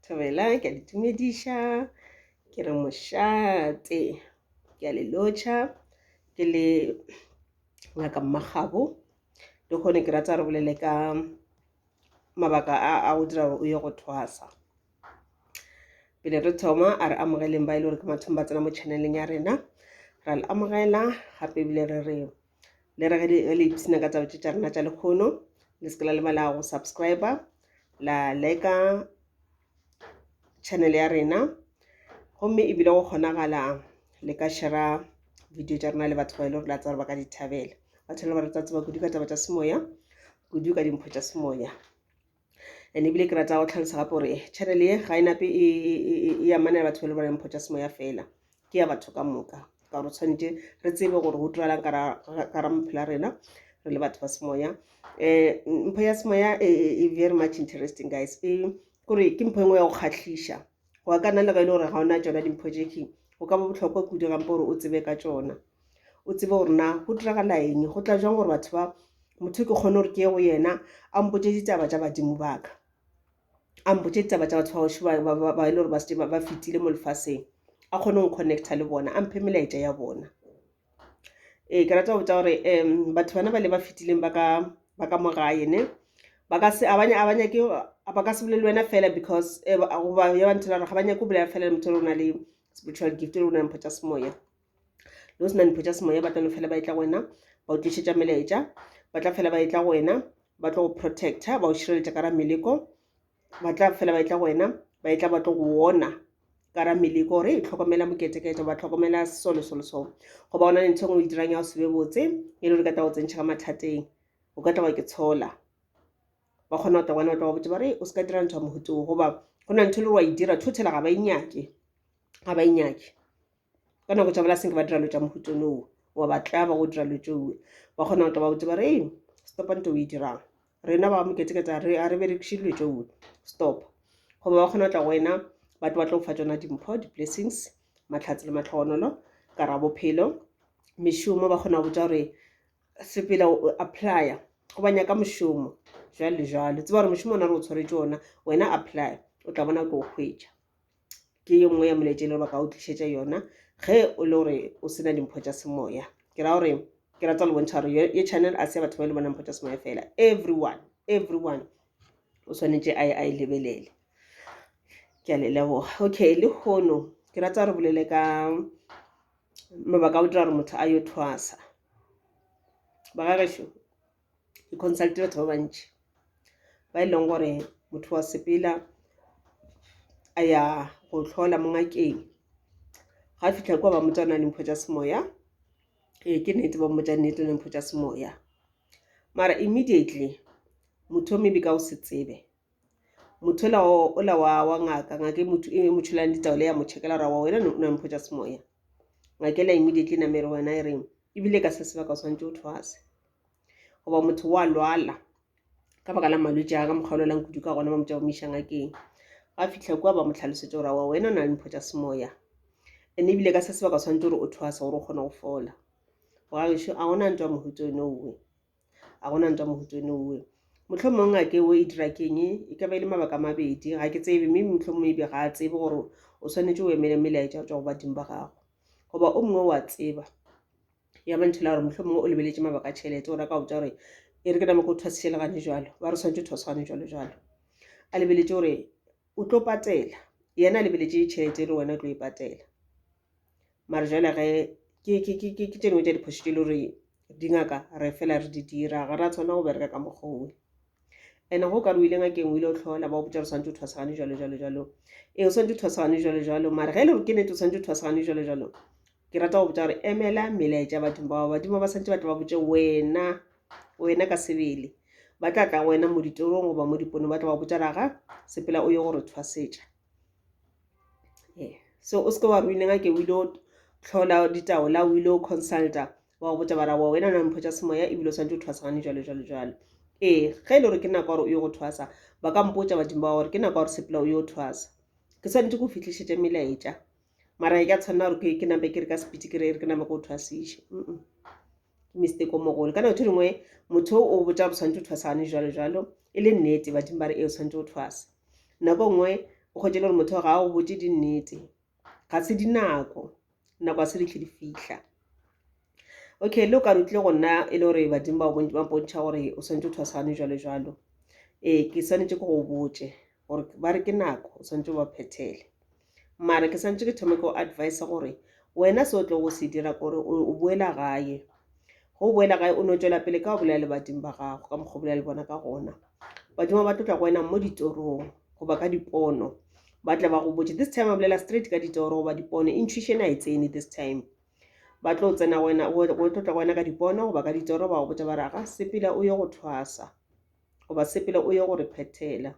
Thobela, ke a le dumedisha, ke re moshate, ke a le lotjha, ke le ngaka Mmakgabo, le gone ke rata re bolele ka mabaka a o dira o ye go thwasa. Pele re thoma a re amogeleng ba ile gore ke mathong ba tsena mo channeleng ya rena, ra le amogela gape ebile re re le re ge le ipsina ka taba tša rena tša lekgono, le se ke la lebala go subscriber, la like channel ya rena, gomme ebile go kgonagala le ka share video tša rena le batho ba ile gore la tsaya ba ka di thabela. Batho le ba re tseba kudu ka taba tša semoya, kudu ka dimpho tša semoya. And ebile ke rata go tlhalosa gape gore channel ye ga e nape e amanela batho ba le ba mpho tša semoya fela, ke ya batho ka moka, ka gore tshwanetse re tsebe gore go diralang ka ra maphelo a rena re le batho ba semoya. Mpho ya semoya e very much interesting guys, kore ke mpho engwe ya go kgatlhiša, go ka nna le ga ile gore ga ona tšona dimpho tšekhing, go ka ba bohlokwa kudu gampe gore o tsebe ka tšona, o tsebe gore na go diragala eng, go tla jwang gore batho ba motho ke kgone gore ke ye go yena a mpotše ditaba tša badimo baka, a mpotše ditaba tša batho ba ile gore ba fetile mo lefaseng, a kgone go connecta le bona, a mphe melaetša ya bona. Ke rata go botša gore batho bana ba le ba fetileng ba ka mo gae ne, ba ka se bolele wena fela because goba ya ba ntho ga ba nyake go bolela fela le motho o na le spiritual gift le o na mpho tša semoya, le o sena mpho tša semoya ba tla fela ba etla go wena ba o tlišetša melaetša, ba tla fela ba etla go wena ba tlo go protecta, ba o šireletša ka ra meleko, ba tla fela ba etla go wena ba etla ba tlo go wona ka ra meleko gore e tlhokomela moketekete, ba tlhokomela solo go ba ona le ntho engwe o e dirang ya go se be botse e le gore ka tla go tsentšha ka mathateng, o ka tla wa ke tshola, ba kgona go tla bona ba tla go botse ba re o se ka dira ntho ya mohuto goba go na ntho le wa e dira thothela ga ba inyake ka nako tša bola senke ba dira lo tša mohutong wa ba tla ba go dira lo tšeo, ba kgona go tla ba botse ba re stopa ntho o e dirang, rena ba moketekete a re berekiše dilo tšeo, stop. Goba ba kgona go tla go wena batho ba tlo go fa tšona dimpho, di-blessings, mahlatse le matlhogonolo ka ra bophelo, mešomo ba kgona go botša gore sepela o applya go ba nyaka mošomo jwale le jwale, tseba gore mošomo o na re o tshwaretše ona, wena apply o tla bona o tlo go hwetša. Ke ye nngwe ya molaetša le ba ka o tlišetša yona ge o le gore o sena dimpho tša semoya. Ke ra gore ke rata le bontšha gore ye channel a se ya batho ba ile bona mpho tša semoya fela, everyone o swanetše a e lebelele. Ke a le leboga. Okay, le kgono ke rata re bolele ka mabaka a o dira gore motho a yo thwasa. Ba ga gešo ke consultile batho ba bantši ba e leng gore motho wa sepela a ya go hlola mo ngakeng, ga fitlha kwa ba motsa o na le mpho tša semoya, ke nnete ba mmotša nnete le mpho tša semoya, mara immediately motho o maybe ka o se tsebe, motho o la wa ngaka e motšholang ditaole ya motšhekela ra wa wena o na mpho tša semoya, ngakela immediately namere wena e reng ebile ka se sebaka o swantše o thwase, goba motho wa lwala ka baka la malwetši a ka mokgaolelang kudu ka gona ba motša omiša ngakeng, ga fitlha kwa ba mo tlhalosetša gore wa wena o na le mpho tša semoya, ene ebile ka se sebaka o swantše gore o thwasa gore o kgone go fola. Ga gešo a gona ntwa mohuto enowe, a gona ntwa mohuto enowe, mohlomong ngake o e dira keng e ka ba ile mabaka a mabedi ga ke tsebe, mme mohlomong ebe ga a tsebe gore o swanetše o emele melaetša tša go badimo ba gago, goba o mongwe wa tseba ya ba nthela gore mohlomong o lebeletše mabaka a tšhelete gore a ka botša gore e re ke namo ko thwasišele gane jalo, ba re swantše o thwasagane jalo, a lebeletše gore o tlo patela, yena a lebeletše tšhelete le wena o tlo e patela, mara jale ge ke tšengwe tša diphošo tše le gore dingaka re fela re di dira ga ra tshwana go bereka ka mokgwa ene go ka re o ile ngakeng o ile o tlhola ba o botša re swantše o thwasagane jalo, o swantše o thwasagane jalo, mara ge e le gore ke nete o swantše o thwasagane jalo, ke rata go botša gore emela melaetša badimo ba swantše batho ba botše wena ka sebele, ba tla tla wena mo ditorong goba mo diponong ba tla ba botša raga sepela o ye gore thwasetša. So o seke wa re o ile ngakeng o ile o tlhola ditaola, o ile o consulta wa go botša bara wa wena o na mpho tša semoya ebile o swantše o thwasagane jalo, ge e le gore ke nako gore o ye go thwasa ba ka mpotša badimo ba gore ke nako gore sepela o ye o thwasa, ke swantše go fitlhišetša melaetša, mara e ka tshwanela gore ke nampe ke re ka sepiti ke re ke nampe ko o thwasiše, ke mistake o mogolo. Ka nako tho dingwe motho o botša gore swantše o thwasagane jalo e le nnete badimo ba re o swantše o thwasa, nako nngwe o kgotse le gore motho ga o botse di nnete ga se dinako a se di tle di fihla. Okay, le o ka rutlile go nna e le gore badimo ba bontšha gore o swantse o thwasane jalo ke swanetse ke go botse gore ba re ke nako o swantse o ba phethele, mara ke swantse ke thome ko advice gore wena se o tlo go se dira gore o boela gae. Go boela gae o no tswela pele ka go bolela le badimo ba gago ka mokgwa bolela le bona ka gona. Badimo ba tlotla go wena mo ditorong goba ka dipono ba tla ba go botse this time ba bolela straight ka ditoro goba dipono. Intuition a e tsene this time ba tlo tsena wena go tlotla go wena ka dipono goba ka ditoro ba go botsa ba raga sepela o ye go thwasa goba sepela o ye go re phethela.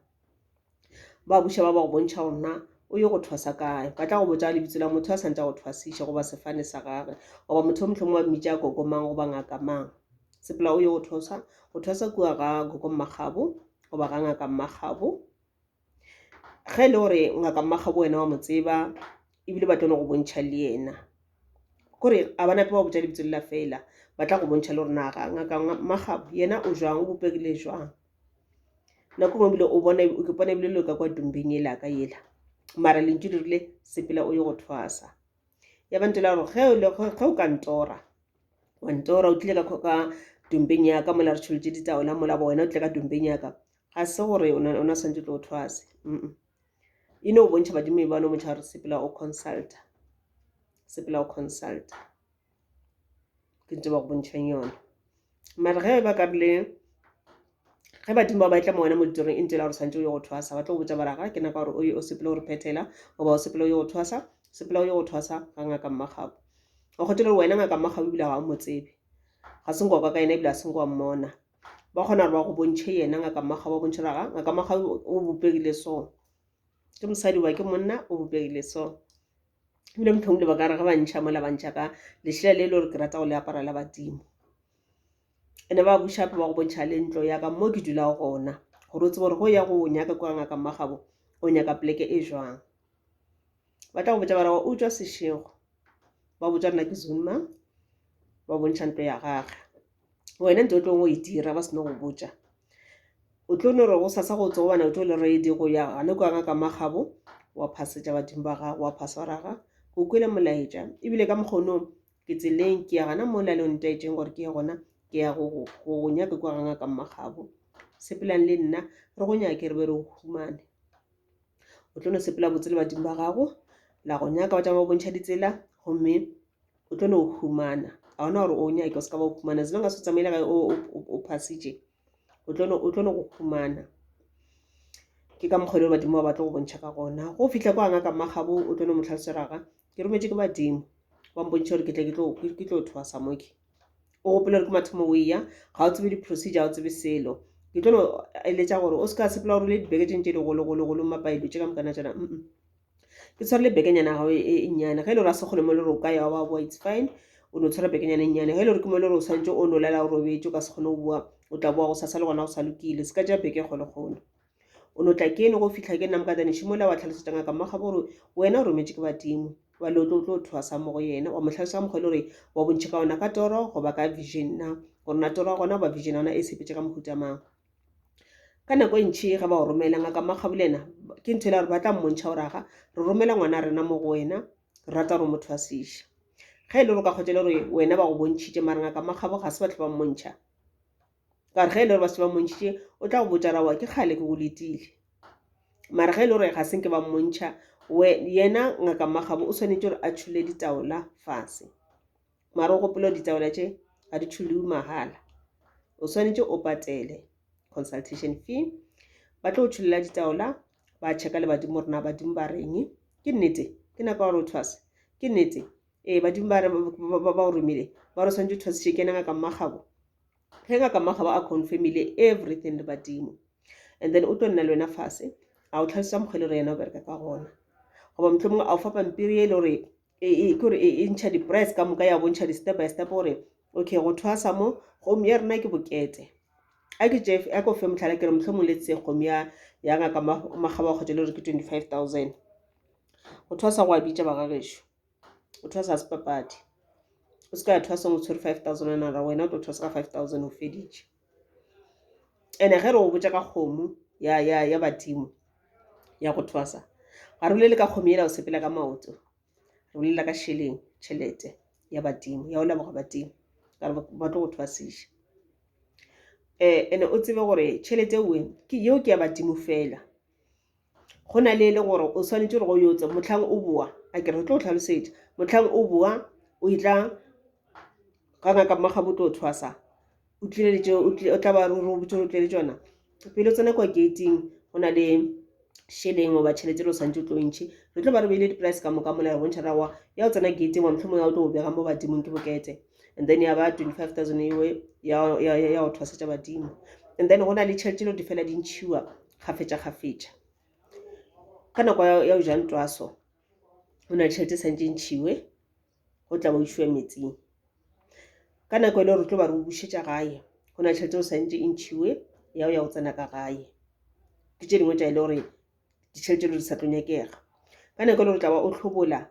Ba buša ba go bontšha gore na o ye go thwasa kae, ba tla go botsa lebitso la motho a santse go thwasiša goba sefane sa gagwe goba motho mohlomong wa mmitša koko mang goba ngaka mang. Sepela o ye go thwasa kua ga koko Mmagabo goba ga ngaka Mmagabo. Ge le gore ngaka Mmagabo wena wa mo tseba ebile ba tlo go bontšha le yena kore a bana pe ba botsa lebitso la fela ba tla go bontšha le gore na ngaka Mmagabo yena o jwang o bopegile jwang. Nako ngwe bile o bona ke bona ebile le ka kwa dumbeng ela ka yela mara lentšu le rile sepela o ye go thwasa. Ya ba ntela gore ge o ka ntora wa ntora o tlile ka dumbeng yaka mola re tšholotše ditaola mola ba wena o tle ka dumbeng yaka ga se gore ona swantse tlo o thwase e no o bontšha badimo ba no motšha gore sepela o consulta ke ntse ba go bontšhang yona. Mara ge ba ka rile ge badimo ba tla mo wena mo ditorong e ntela gore swantse o ye go thwasa ba tlo botsa ba raga ke naka gore o sepela o re phethela goba o sepela o ye go thwasa. Sepela o ye go thwasa ga ngaka Mmagabo o kgotse le gore wena ngaka Mmagabo ebile ga o mo tsebe ga se nko ka ena ebile a se nko wa mmona ba kgona gore ba go bontšhe yena ngaka Mmagabo ba bontšhe raga ngaka Mmagabo o bopegile so ke mosadi wa ke monna o bopegile so ebile motlhomongwe ba ka re ge ba ntšha mola ba ntšha ka lešela le le gore ke rata go le apara la badimo ene ba bušape ba go bontšha le ntlo yaka mo ke dula gona gore o tsebe gore go ya go nyaka kwa ngaka Mmagabo o nyaka poleke e jwang. Ba tla go botsa ba raga o tswa Seshego ba botsa rena ke Zunma ba bontšha ntlo ya gage wena ntse o tlo go e dira ba seno go botsa o tlo no re go sasa go tso bana o tlo le ready go ya gane kwa ngaka Mmagabo wa phasetša badimo ba gago wa phasa raga go kwele molaetša ebile ka mokgono ke tseleng ke ya gana mola le ntaetšeng gore ke ye gona ke ya go nyaka kwa ga ngaka Mmagabo sepelang le nna re go nyake re be re o humane o tlo no sepela botse le badimo ba gago la go nyaka ba tša ba bontšha ditsela gomme o tlo no o humana ga ona gore o nyake o se ka ba o humana as long as o tsamaile gae o phasitše o tlo no go humana. Ke ka mokgwa le badimo ba tlo go bontšha ka gona go fihla kwa ngaka Mmagabo o tlo no mo tlhalose raga ke rometše ke badimo ba mpontšhe gore ke tlo thwasa moke o gopele gore ke mathomo o eya ga o tsebe di-procedure ga o tsebe selo ke tlo no eletša gore o se ka sepela gore le dibeke tše ntše digologolo mapaelo tše ka mokana tšona ke tshware le bekenyana gago e nnyane ge e le gore a se kgole mo le gore o ka ya wa boa it's fine o no tshwara bekenyana e nnyane ge e le gore ke mo le gore o swantse o no lela o robetse o ka se kgone go bua o tla boa go sasa le gona go sa lokile se ka tša beke kgolekgolo o no tla kene go fitlha ke nna mokataniši mola wa tlhalosetša ngaka Mmagabo gore wena o rometše ke badimo ba le o tlo thwasa mo go yena wa mo tlhalosa ka mokgwa le gore wa bontšhe ka ona ka toro goba ka vision na gore na toro gona goba vision ona e sepetše ka mohuta mang. Ka nako e ntšhi ge ba go romela ngaka Mmagabo le ena ke ntho e la gore ba tla mmontšha gore aga re romela ngwana rena mo go wena re rata gore mo thwasiša ge e le gore ka kgotse le gore wena ba go bontšhitše mara ngaka Mmagabo ga se batlhe ba mmontšha ka re ge e le gore ba se ba mmontšhitše o tla go botsa rawa ke kgale ke go letile mara ge e le gore ga senke ba mmontšha yena ngaka Mmagabo o swanetše gore a tšhole ditaola fase mara o gopela ditaola tše ga di tšholiwe mahala o swanetše o patele consultation fee ba tlo go tšholela ditaola ba checka le badimo rena badimo ba reng ke nnete ke naka gore o thwase ke nnete badimo ba o romile ba re swantse o thwasiše ke ngaka Mmagabo ge ngaka Mmagabo a confirmile everything le badimo and then o tlo nna le wena fase a o tlhalosetša mokgwele re yena o bereka ka gona goba mohlomongwe a o fa pampiri e le gore kore e ntšha di-price ka moka ya bontšha di-step by step gore okay go thwasa mo kgomo ya rena ke bokete a ke jeff a ko fe motlhala kere mohlomongwe le tse kgomo ya ngaka Mmagabo a kgotse le gore ke 25,000 go thwasa go a bitša ba gagešo o thwasa se papadi o se ka ya thwasa o tshwere 5,000 nara wena o tlo thwasa ka 5,000 o feditše ene ge re go botša ka kgomo ya badimo ya go thwasa ga re bolele ka kgomo o sepela ka maoto, re bolela ka shilling tšhelete ya badimo ya o leboga badimo ka re ba tlo go thwasiša. Ene o tsebe gore tšhelete eo ke ya badimo fela. Go na le gore o swanetse gore go yotse motlhang o boa a ke re tlo go tlhalosetša motlhang o boa o itla ka ngaka mmagabo tlo thwasa o tla ba re botse o tle le tsona pele o tsena kwa gating go na le shilling goba tšhelete o santse o tlo ntšhi re tlo ba re beile di-price ka moka mola re bontšha rawa ya o tsena gating wa motlhomong ya o tlo go bega mo badimong ke bokete, and then ya ba 25,000 ewe ya go thwasetša badimo, and then go na le tšhelete le di fela di ntšhiwa kgafetša ka nako ya o jang twaso go na le tšhelete santse ntšhiwe go tla ba o išwe metsing. Ka nako le re tlo ba re o bušetša gae go na tšhelete o santse e ntšhiwe ya o ya go tsena ka gae ke tše dingwe tša e le gore ditšhelete le di sa tlo nyakega. Ka nako le re tla ba o tlhobola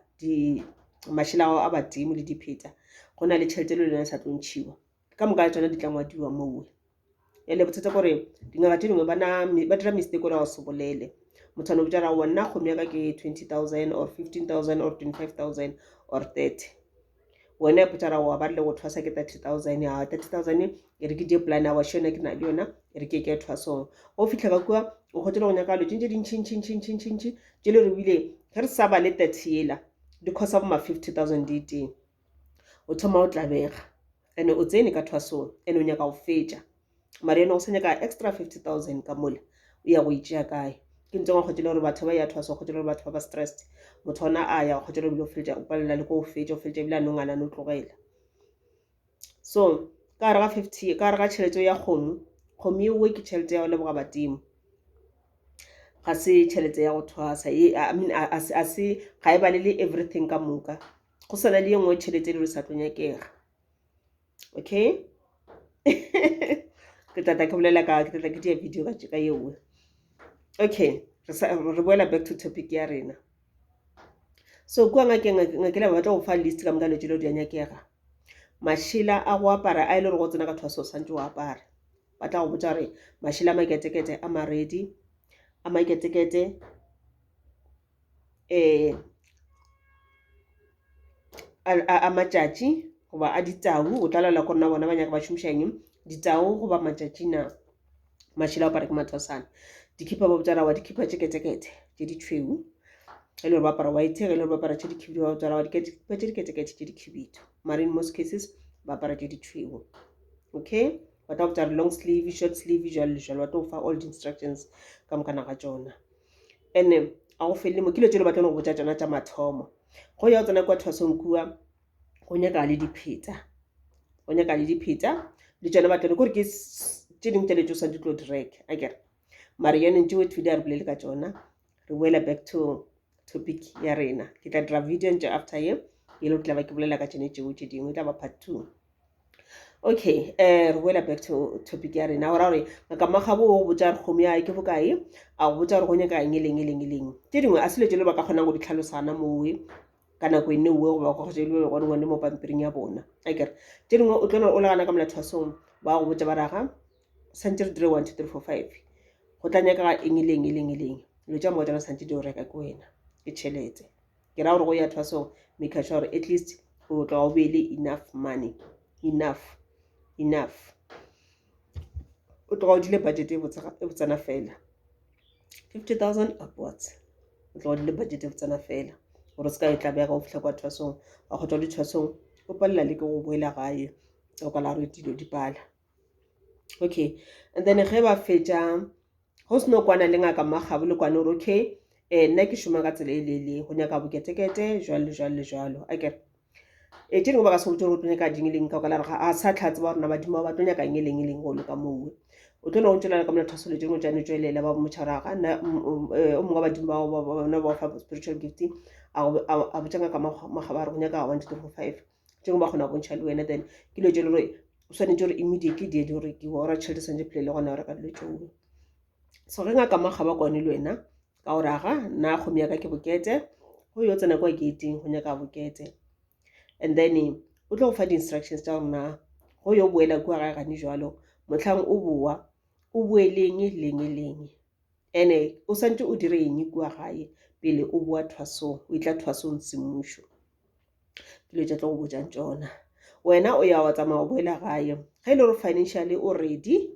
mašela a badimo le dipheta go na le tšhelete le yone sa tlo ntšhiwa ka moka tsona di tla ngwadiwa moo. Le bothata gore dingaka tše dingwe ba dira mistake gore ga o se bolele motho ano botsa ra wa nna kgomo ya ka ke 20,000 or 15,000 or 25,000 or 30 wena potsa ra wa ba le go thwasa ke 30,000 ya 30,000 e re ke die plan wa shona ke na le yona e re ke thwasong o fitlha ka kwa o gotela go nyaka lo tšintše dintšhi tše le re bile ge re sa ba le 30 yela di cost of ma 50,000 di teng o thoma o tlabega ene o tsene ka thwasong ene o nyaka go fetša mara ene go se nyaka extra 50,000 ka mola o ya go itšea kae ke ntse go kgotela gore batho ba ya thwasa go kgotela gore batho ba ba stressed motho ona a ya go kgotela bile o fetša o palela le ko o fetša bile a nongana no tlogela. So ka re ga tšhelete ya kgomo eo ke tšhelete ya go leboga badimo ga se tšhelete ya go thwasa a se ga e balele everything ka moka go sana le nngwe tšhelete le re sa tlo nyakega. Okay ke tla ke bolela ke dia video ka yeo. Okay re boela back to topic ya rena. So kwa ngakela ba batla go fa list ka moka le tšelo di a nyakega mašela a go apara a ile re go tsena ka thwaso santse o apara ba tla go botsa re mašela a maketekete a maredi a maketekete a matšatši goba a ditau o tla laola ko nna bona ba nyaka ba šomišang ditau goba matšatši na mašela a apara ke mathwasana dikhipa ba botsa wa dikhipa tše ketekete tše ditšhweu e le gore ba apara white ge le gore ba apara tše dikhibidu ba botsa wa dikhipa tše diketekete tše dikhibidu mara in most cases ba apara tše ditšhweu. Okay ba tla botsa long sleeve short sleeve jalo ba tlo fa all the instructions ka mokana ga tšona ene a go felele mo kilo tše le batla go botsa tšona tša mathomo go ya o tsena kwa thwasong kua go nyaka le dipheta le tšona batla gore ke tše dingwe tša le tšo sa di tlo di reka a kere mara yone ntše wet video a re bolele ka tšona re boela back to topic ya rena ke tla dira video ntše after ye le tla ba ke bolela ka tšone tšeo tše dingwe tla ba part 2. Okay re boela back to topic ya rena gore ngaka mmagabo o botsa re kgomo ya ke bokae a go botsa gore go nyaka eng tše dingwe a se le tšelo ba ka kgonang go di tlhalosana mowe ka nako ene uwe goba go tšelo go ngwane mo pampiring ya bona a kere tše dingwe o tlo o legana ka molathwasong ba go botsa ba raga santse re dire 1 2 3 4 5 go tla nyaka eng lo tša mo tsona santse di o reka ke wena ke tšhelete ke ra gore go ya thwasong make sure at least o tla o beele enough money enough o tloga o dile budget e botsana fela 50,000 upwards o tloga o dile budget e botsana fela gore se ka e tla bega o fitlha kwa thwasong a kgotsa le thwasong o palela le ke go boela gae o ka la re dilo di pala. Okay and then ge ba fetša go se no kwana le ngaka mmagabo le kwane gore okay nna ke šoma ka tsela e lele go nyaka boketekete jalo a kere tše dingwe ba ka se botse gore o tlo nyaka ding ka la re a sa tlhatse ba rona badimo ba tlo nyaka eng go le ka moo o tlo no ntšela ka molathwaso le dingwe tšane tšwelela ba motšharaga o mongwe badimo bona ba fa spiritual gift a botsa ngaka mmagabo a re go nyaka 1 2 3 4 5 tšengwe ba kgona bontšha le wena then ke lo tšele gore o swanetse gore immediately di di rekiwa ora tšhelete santse pele le gona o reka dilo tšeo. So ge ngaka mmagabo kwane le wena ka gore aga nna kgomo ya ka ke bokete go yo tsena kwa gating go nyaka bokete and then o tlo go fa di-instructions tša gorena go yo boela kua gae gane jalo motlhang o boa o boeleng ene o santse o dire eng kua gae pele o boa thwasong o itla thwasong semmušo dilo tša tlo go botšang tšona wena o ya wa tsamaya o boela gae ge e le gore financially o ready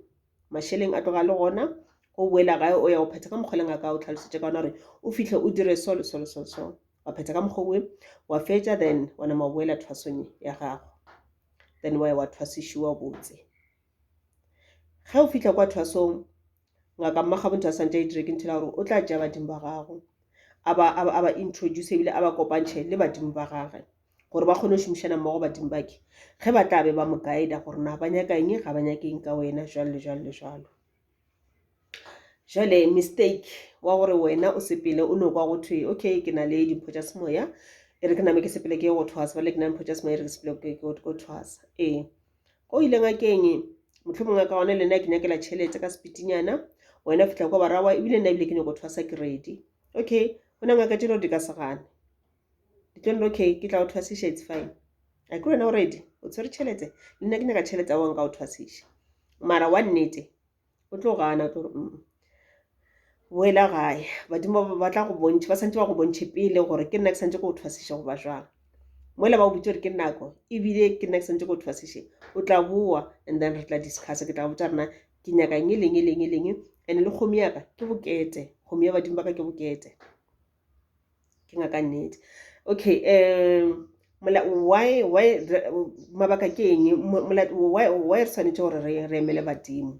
mašeleng a tloga le gona o boela gae o ya o phetha ka mokgweleng a ka o tlhalosetše ka gona gore o fitlhe o dire so wa phetha ka mokgwa wa fetša then wa nama o boela thwasong ya gago then wa ya wa thwasišiwa botse ge o fitlha kwa thwasong ngaka mmagabontsho a santse a dire ke nthela gore o tla tšea badimo ba gago a ba introduce ebile a ba kopantšhe le badimo ba gage gore ba kgone go šomišana mmogo badimo bake ge ba tla be ba mo guida gore na ba nyaka eng ga ba nyakeng ka wena jalo le jalo le jalo jale mistake wa gore wena o sepele o no kwa go thwe okay ke na le dimpho tša semoya e re ke name ke sepele ke go thwasa ba le ke na le mpho tša semoya e re ke sepele ke go thwasa ko ile ngakeng mohlomongwe ka gona le nna ke nyakela tšhelete ka sepitinyana wena fitla kwa barawa ebile nna ebile ke nyako thwasa ke ready okay go na ngaka tšelo di ka segane di tlo okay ke tla o thwasiša it's fine a ke wena o ready o tshwere tšhelete le nna ke nyaka tšhelete a wanka o thwasiša mara wa nnete o tlo gana tlo boela gae badimo ba tla go bontšhe ba santse ba go bontšhe pele gore ke nna ke santse go o thwasiša goba jwang moela ba o bitse gore ke nako ebile ke nna ke santse go o thwasiše o tla boa and then re tla discussa ke tla botsa rena ke nyaka eng leng and le kgomo yaka ke bokete kgomo ya badimo ba ka ke bokete ke ngaka nnete okay why mabaka ke eng why re tshwanetse gore re emele badimo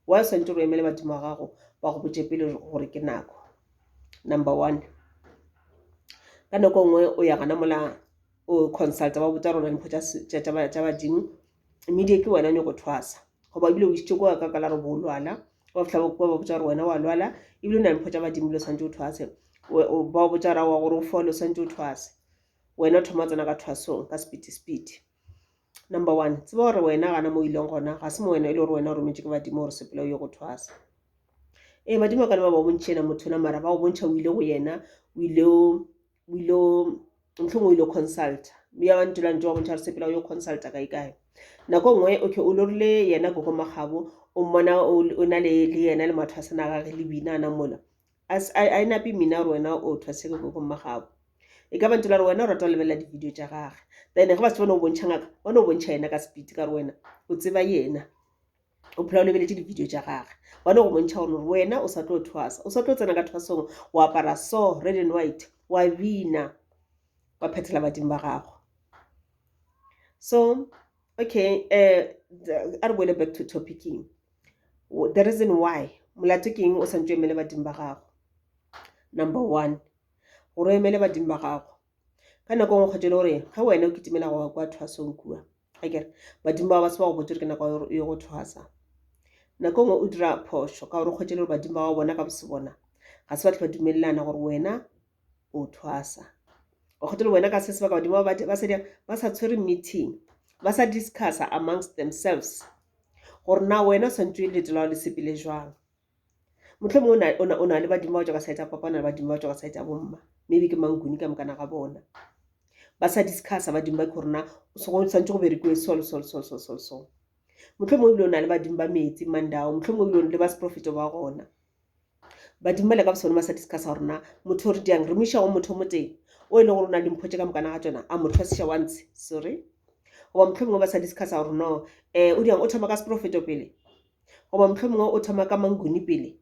why o tshwanetse re emele badimo wa gago ba go botse pele gore ke nako number 1 ka nako nngwe o ya gana mola o consulta ba botsa rona dimpho tša badimo immediately wena o nyako thwasa goba ebile o isitse kwa ka la re bo lwala wa fihla ba botsa gore wena wa lwala ebile o na le mpho tša badimo le santse o thwase ba botsa ra wa gore o fole o santse o thwase wena o thoma tsena ka thwasong ka speed number 1 tseba gore wena gana mo ileng gona ga se mo wena e le gore wena o rometše ke badimo gore sepela o ye go thwasa badimo ka ba bontšhena motho na mara ba go bontšha o ile go yena o ile mohlomong o ile consult ya ba ntulantse wa bontšha re sepela o yo consulta kae nako nngwe okay o lorile yena go magabo o mmona o na le yena le mathwasana a gage le binana mola a inape mina gore wena o thwase go magabo e ka ba ntula re wena o rata go lebelela di-video tša gage then ge ba se bona o bontšha ngaka bona o bontšha yena ka speed ka re wena o tseba yena o phela o lebeletše di-video tša gage bona go bontšha gore wena o sa tlo thwasa o sa tlo tsena ka thwasong o apara so red and white wa bina wa phethela badimo ba gago so okay a re boele back to topicing the reason why molato ke eng o santse emele badimo ba gago number 1 gore emele badimo ba gago ka nako ngwe kgotse le gore ga wena o kitimela go kwa thwasong kua akere badimo ba se ba go botse re ke nako yo go thwasa nako ngwe o dira phošo ka gore kgotse le gore badimo ba go bona ka bose bona ga se batho ba dumelelana gore wena o thwasa o kgotse le wena ka se sebaka badimo ba sa tshwere meeting ba sa discussa amongst themselves gore na wena o santse o letela le sepele jwang mohlomongwe o na le badimo ba o tšwa ka saeta papa o na le badimo ba o tšwa ka saeta bomma maybe ke manguni ka mokana ga bona ba sa discussa badimo ba ke gore na o santse go berekiwe sol mohlomongwe ebile o na le badimo ba metsi mandao mohlomongwe ebile le ba seprofeto ba gona badimo ba le ka bosone ba sa discussa gore na motho re diang re moiša go motho mo teng o e le gore o na le mpho tše ka mokana ga tsona a motho a seša once sorry goba mohlomongwe ba sa discussa gore no o diang o thoma ka seprofeto pele goba mohlomongwe o thoma ka manguni pele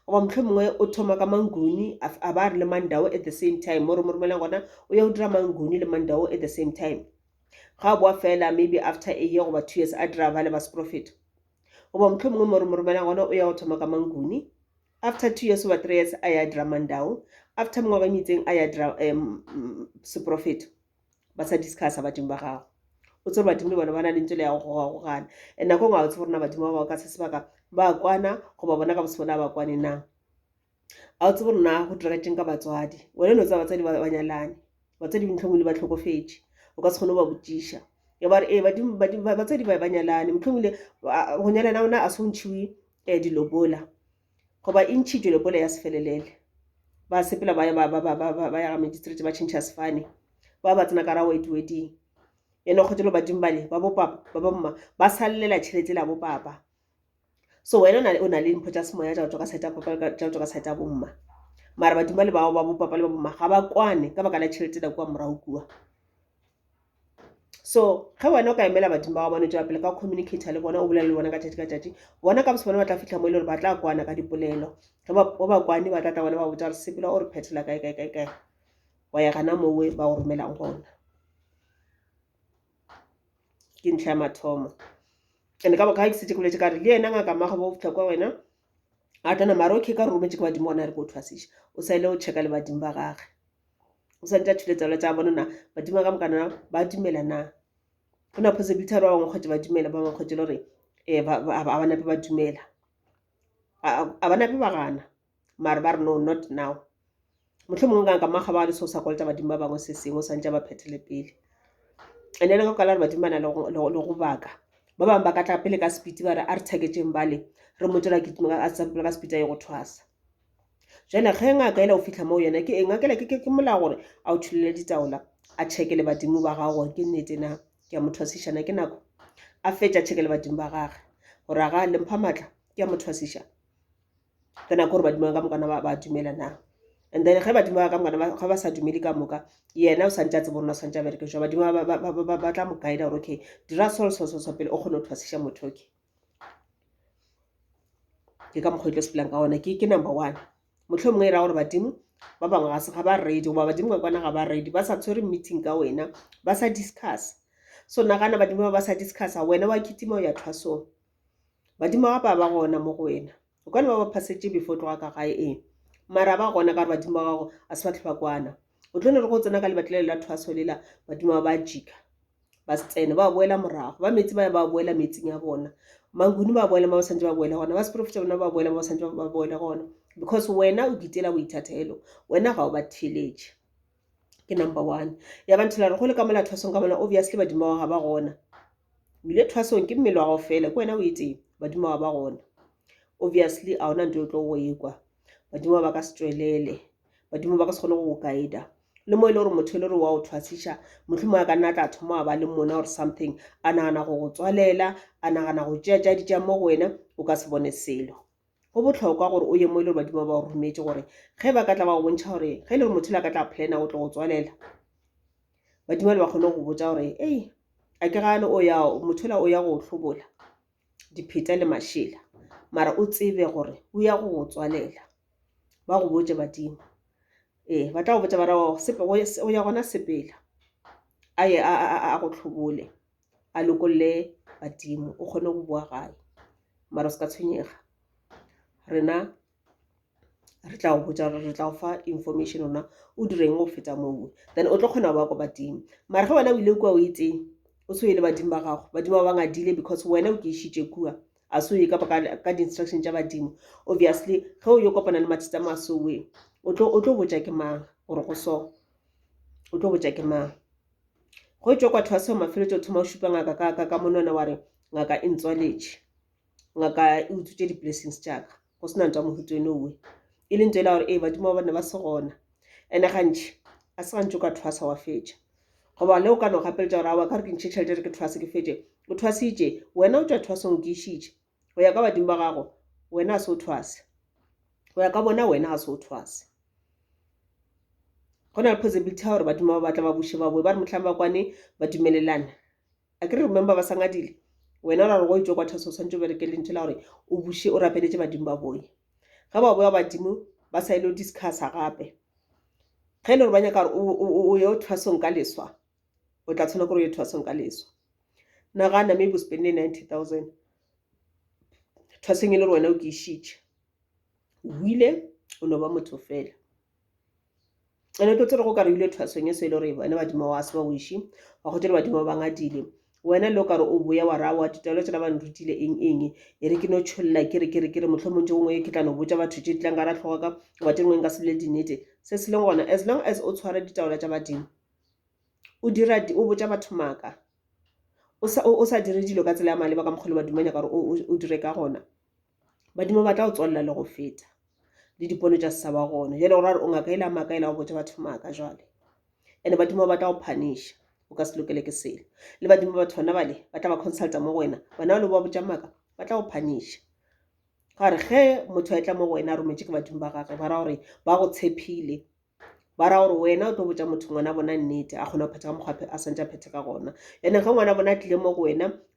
goba mohlomongwe o thoma ka manguni a ba re le mandao at the same time mo re mo romelang gona o ya o dira manguni le mandao at the same time ga boa fela maybe after a year goba 2 years a dira ba le ba seprofeto goba mohlomongwe mo re mo romelang gona o ya go thoma ka manguni after 2 years goba 3 years a ya dira mandao after mengwaga metseng a ya dira seprofeto ba sa discussa badimo ba gago o tsere badimo le bona ba na le ntse le ya go gana and nako ngwe a o tse gorena badimo ba bao ka se sebaka ba kwana goba bona ka bose bona ba kwane na a o tse borena go diragetseng ka batswadi wena no tsa batswadi ba nyalane batswadi mohlomongwe le ba tlhokofetše o ka se kgone ba botšiša ya ba re batswadi ba nyalane mohlomongwe go nyalana ona a se go ntšhiwe dilobola goba e ntšhitšwe lobola ya sefelelele ba sepela ba ya ga magistrate ba tšhentšha sefane ba tsena ka ra white wedding ene go tšelo badimo bale ba bopapa ba bomma ba sallela tšhelete la bopapa so wena o na le mpho tsa semoya tsa go ka seta papa tsa go ka seta bomma mara badimo le ba bo papa le ba bomma ga ba kwane ka baka la tšhelete da kwa morago kua so ge wena o ka emela badimo ba bone tswa pele ka communicator le bona o bolela le bona ka tšatši bona ka bose bona ba tla fitlha mo ile gore ba tla kwana ka dipolelo o ba kwane ba tlatla bona ba botsa re sepela o re phethela kae wa ya gana mowe ba o romelang gona ke ntlha ya mathomo and ka baka ke setse ke boletse ka re le ena ngaka mmaga ba o fitlha kwa wena a tana mara okay ka re rometse ke badimo ona re go thwasisha o sa ile o checka le badimo ba gage o sa ntse a thuletsa tsa bona na badimo ka mokana ba dumela na ona possibility ya ba ngwe ba dumela ba ngwe le re ba bana ba dumela a bana ba gana mara ba re no not now motlho mongwe ka mmaga ba le so sa koleta badimo ba bangwe se sengwe o sa ntse ba phethele pele and then ka la re badimo bana le go baka ba bang ba ka tla pele ka speed ba re a re theketseng bale re motsela ke tuma a tsa ka speed ya go thwasa jana ge ngaka ela o fitlha mo yena ke ngakela ke mola gore a o thulele ditaola a checkele badimo ba gago ke nnete na ke a mothwasishana ke nako a fetša checkele badimo ba gage gore a ga le mpha matla ke a mothwasisha ka nako gore badimo ka mokana ba dumela na and then ge badimo ka mokana ga ba sa dumele ka moka yena o santse a tsebo rona o santse a bereke jwa badimo ba tla mo guide gore okay dira so pele o kgone go thwasisha motho ke ka mokgwa o tlo sepelang ka ona ke number 1 motlho mongwe ra gore badimo ba bangwe ga se ga ba ready goba badimo ka kwana ga ba ready ba sa tshwere meeting ka wena ba sa discuss so nagana badimo ba sa discussa wena wa kitima ya thwasong badimo ba gona mo go wena o kana ba passage before tloga ka gae mara ba gona ka badimo ba gago a se batho ba kwana o tlo ne re go tsena ka lebatlele la thwaso lela badimo ba jika ba tsene ba boela morago ba metsi ba boela metsing ya bona manguni ba boela ba santse ba boela gona ba sprofita bona ba boela ba santse ba boela gona because wena o ditela o ithathelo wena ga o ba theletše ke number 1 ya ba nthela re go le ka mola thwasong ka bona obviously badimo ga ba gona ile thwasong ke mmele wa go fela ke wena o itseng badimo ba gona obviously a ona ntwe o tlo go ekwa badimo ba ka se tswelele badimo ba ka se kgone go guide le mo ile gore motho le re wa o thwasisha motlho mo ka nna tla thoma ba le mona or something a nagana go tswalela a nagana go tšea di mo go wena o ka se bone selo go botlhokwa gore o ye mo ile gore badimo ba o rometse gore ge ba ka tla ba go bontšha gore ge le gore motho le ka tla plana o tlo go tswalela badimo le ba kgone go botsa gore ei a ke gane motho la o ya go hlobola dipheta le mašela mara o tsebe gore o ya go tswalela ba go botse badimo ba tla go botsa ba ra o ya gona sepela a ye a go tlhobole a lokolle badimo o kgone go bua gae mara o se ka tshwenyega rena re tla go botsa re tla go fa information ona o direng go feta moo then o tlo kgona go ba ko badimo mara ge wena o ile kwa o itseng o se ile badimo ba gago badimo ba ngadile because wena o ke išitše kua a se ye ka di-instruction tša badimo obviously ge o yo kopana le mathata masowe o tlo botsa ke mang gore go so o tlo botsa ke mang go tšwa kwa thwase mafeletšo o thoma o šupa ngaka ka monwana wa re ngaka e ntswaletše ngaka e utswitše di-blessings tšaka go sena ntwa mohuto ene owe e le ntho ela gore badimo ba bane ba se gona ene gantši a se gantši o ka thwasa wa fetša goba le o ka no gapeletša gore awa ka re ke ntšhe tšhelete re ke thwase ke fetše o thwasitše wena o tšwa thwasong ke išitše go ya ka badimo ba gago wena a se o thwase go ya ka bona wena a se o thwase go na le possibility ya gore badimo ba batla ba buše ba boe ba re motlhang ba kwane ba dumelelana a ke re remember ba sangadile wena o ra re go itšwe kwa thwaso o swantse o bereke le ntho la gore o buše o rapeletše badimo ba boe ga ba boya badimo ba sa ile o discussa gape ge e le gore ba nyaka gore o ye o thwasong ka leswa o tla tshwana gore o ye thwasong ka leswa nagana maybe o spende 90,000 thwasong e le gore wena o ke išitše o ile o no ba motho fela ene tlo tsere go ka re ile thwasong e se ile gore wena badimo wa se ba wiši wa go tšele badimo ba ngadile wena le o ka re o boya wa rawa ditaelo tšela ba nrutile eng e re ke no tšholla ke re motlho montse gongwe ke tla no botsa batho tše tlang ka ra tlhoga ka goba tše dingwe nka se bile dinete se se leng gona as long as o tshwara ditaola tša badimo o botsa batho maaka o sa dire dilo ka tsela ya maleba ka mokgole badimo nyaka gore o dire ka gona badimo ba tla o tswalela le go feta le dipono tša se ba gona jale gore o ngaka ile maaka ile go botsa batho maaka jwale ene badimo ba tla go punisha o ka se lokele ke selo le badimo batho bona bale ba tla ba consulta mo go wena bona le ba botsa maaka ba tla go punisha ka re ge motho a tla mo go wena a rometse ke badimo ba gagwe ba ra gore ba go tshepile ba ra gore wena o tlo botsa motho ngwana bona nnete a kgona go phetha ka mokgwa a santse a phethe ka gona ene ge ngwana bona a tlile mo go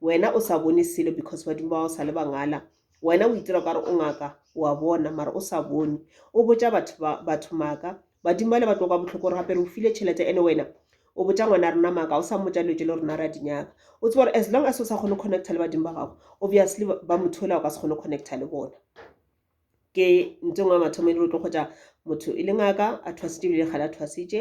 wena o sa bone selo because badimo ba go sa le bangala wena o itira ka re o ngaka wa bona mara o sa bone o botsa batho maka badimo ba le batlo ka botlhoko gore gape re o file tšhelete ene wena o botsa ngwana rena maka o sa mmotsa letse le rena ra dinyaka o tse gore as long as o sa kgone go connecta le badimo ba gago obviously ba motho ola o ka se kgone go connecta le bona ke ntse ngwe mathomo le tlo kgotsa motho e le ngaka a thwasitse bile gala a thwasitse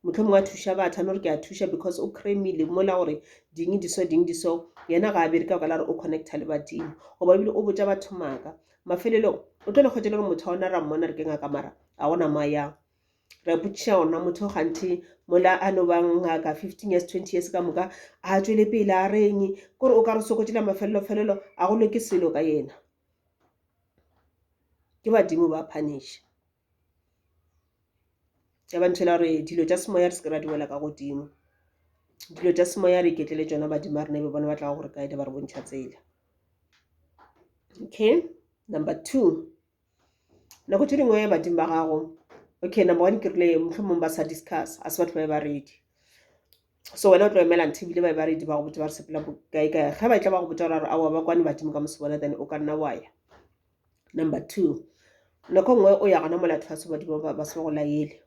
motlho mongwe a thuša batho no re ke a thuša because o cremile mola gore ding diso yena ga a bereka ka la re o connecta le badimo goba ebile o botsa batho maka mafelelong o tlo le kgotse le gore motho a ona ra mmona re ke ngaka mara a gona maya re botšiša ona motho gantši mola a no bang ngaka 15 years 20 years ka moka a tswele pele a reng kore o ka re sokotšela mafelelo a go loke selo ka yena ke badimo ba punish ya ba ntšhela gore dilo tša semoya re se ke ra di wela ka godimo dilo tša semoya re iketlele tšona badimo ba rena e be bona ba tlago gore kaede ba re bontšha tsela okay number 2 nako tše dingwe badimo ba gago okay number 1 ke rile mohlomong ba sa discuss a se batho ba e ba ready so wena o tlo emela ntho ebile ba e ba ready ba go botsa ba re sepela kae ge ba tla ba go botsa gore aowa ba kwane badimo ka mosebona then o ka nna waya number 2 nako nngwe o ya gona molathwaso badimo ba se go laele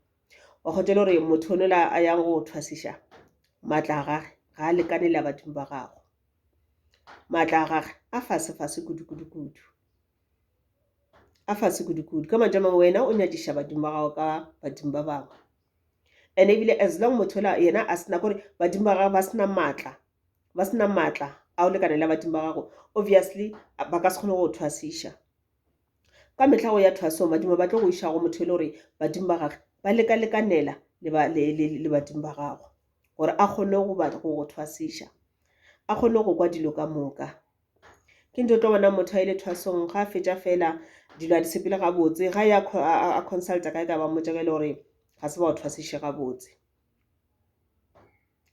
wa kgotela gore motho o nola a yang go thwasiša maatla a gage ga a lekanele a badimo ba gago maatla a gage a fase kudu a fase kudu ka mantša mangwe wena o nyadiša badimo ba gago ka badimo ba bangwe and ebile as long motho ola yena a sena kore badimo ba gago ba sena maatla a o lekanela badimo ba gago obviously ba ka se kgone go thwasiša ka mehla go ya thwasong badimo ba tlo go iša go motho e le gore badimo ba gage ba lekalekanela le badimo ba gago gore a kgone go thwasiša a kgone go kwa dilo ka moka ke ntho tlo bona motho a ile thwasong ga a fetša fela dilo a di sepele gabotse ga ya a consulta ka e ka ba motsegele gore ga se ba o thwasiše gabotse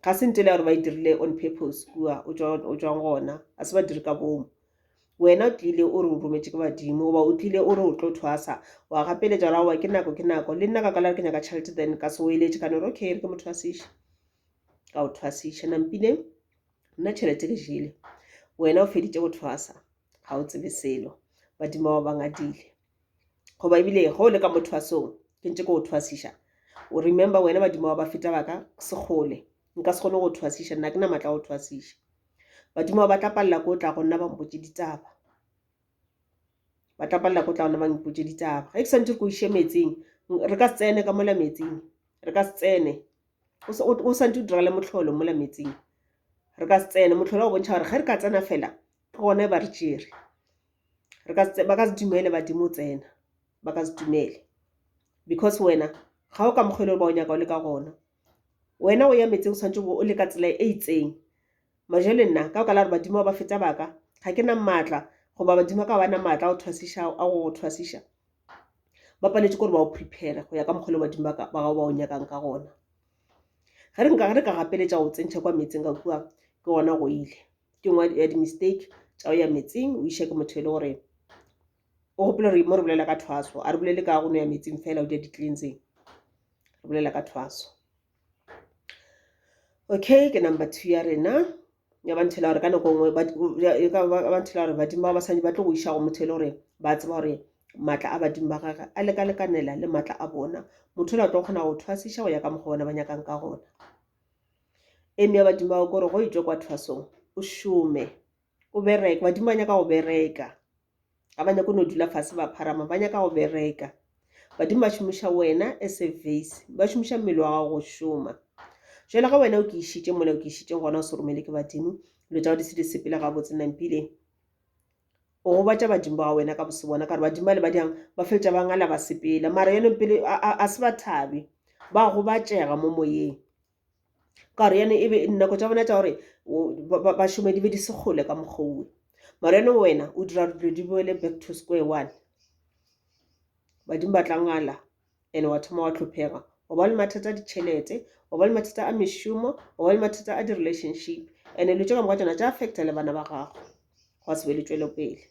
ga se ntele gore ba e dirile on purpose kua o tswang gona a se ba dire ka bomo wena o tlile o re o rometse ke badimo goba o tlile o re o tlo thwasa wa gapeletša gore aowa ke nako le nna ka kala re ke nyaka tšhelete then ka se o eletše ka nore okay re ke mo thwasiše ka o thwasiša nampile nna tšhelete ke jele wena o feditše go thwasa ga o tsebe selo badimo bao ba ngadile goba ebile go le ka mo thwasong ke ntse ke go thwasiša o remember wena badimo ba feta baka sekgole nka se kgone go thwasiša nna ke na matla go thwasiša badimo ba tla palela ko tla go nna ba mpotše ditaba ba tla palela ko tla go nna ba mpotše ditaba ge ke santse ko iše metsing re ka se tsene ka mola metsing re ka se tsene o santse o dira le motlholo mola metsing re ka se tsene motlholo go bontšha gore ge re ka tsena fela ke gone ba re tšere ba ka se dumele badimo tsena ba ka se dumele because wena ga o ka mokgwele ba o nyaka o le ka gona wena o ya metsing o santse o le ka tsela e itseng majele nna ka ka la re badimo ba feta baka ga ke na maatla goba badimo ka bana maatla a go thwasiša ba paletše gore ba o prepare go ya ka mokgwele badimo ba gago ba o nyakang ka gona ge re ka gapeletša go tsentšha kwa metsing ka kua ke gona go ile ke ngwe ya di-mistake tša o ya metsing o iša ke motho e le gore o gopele re mo re bolela ka thwaso a re bolele ka go no ya metsing fela o dia di-cleansing re bolela ka thwaso okay ke number 2 ya rena ya ba nthela gore ka nako nngwe ba nthela gore badimo ba basadi ba tlo go iša go motho e le gore ba tseba gore maatla a badimo ba gage a lekalekanela le maatla a bona motho o tlo kgona go thwasiša go ya ka mokgwa bona ba nyakang ka gona eme ya badimo ba gore go itšwe kwa thwasong o šome o bereka badimo ba nyaka go bereka ga ba nyaka no dula fase ba pharama ba nyaka go bereka badimo ba šomiša wena as a vase ba šomiša mmele wa gago go šoma jela ga wena o ke išitše mola o ke išitše gona o se romele ke badimo dilo tša go di se di sepele gabotse nampile o gobatša badimo ba wena ka bose bona ka gore badimo ba le badiang ba feletša ba ngala ba sepela mara yone pele a se ba thabe ba gobatšega mo moyeng ka gore yane e be nako tša bona tša gore ba šome di be di sekgole ka mokgouwe mara yone wena o dira dilo di boele back to square one badimo ba tla ngala and wa thoma wa tlhophega o ba le mathata a ditšhelete o ba le mathata a mešomo o ba le mathata a di-relationship and le tše ka moka tšona tša affecta le bana ba gago go se be le tšwelopele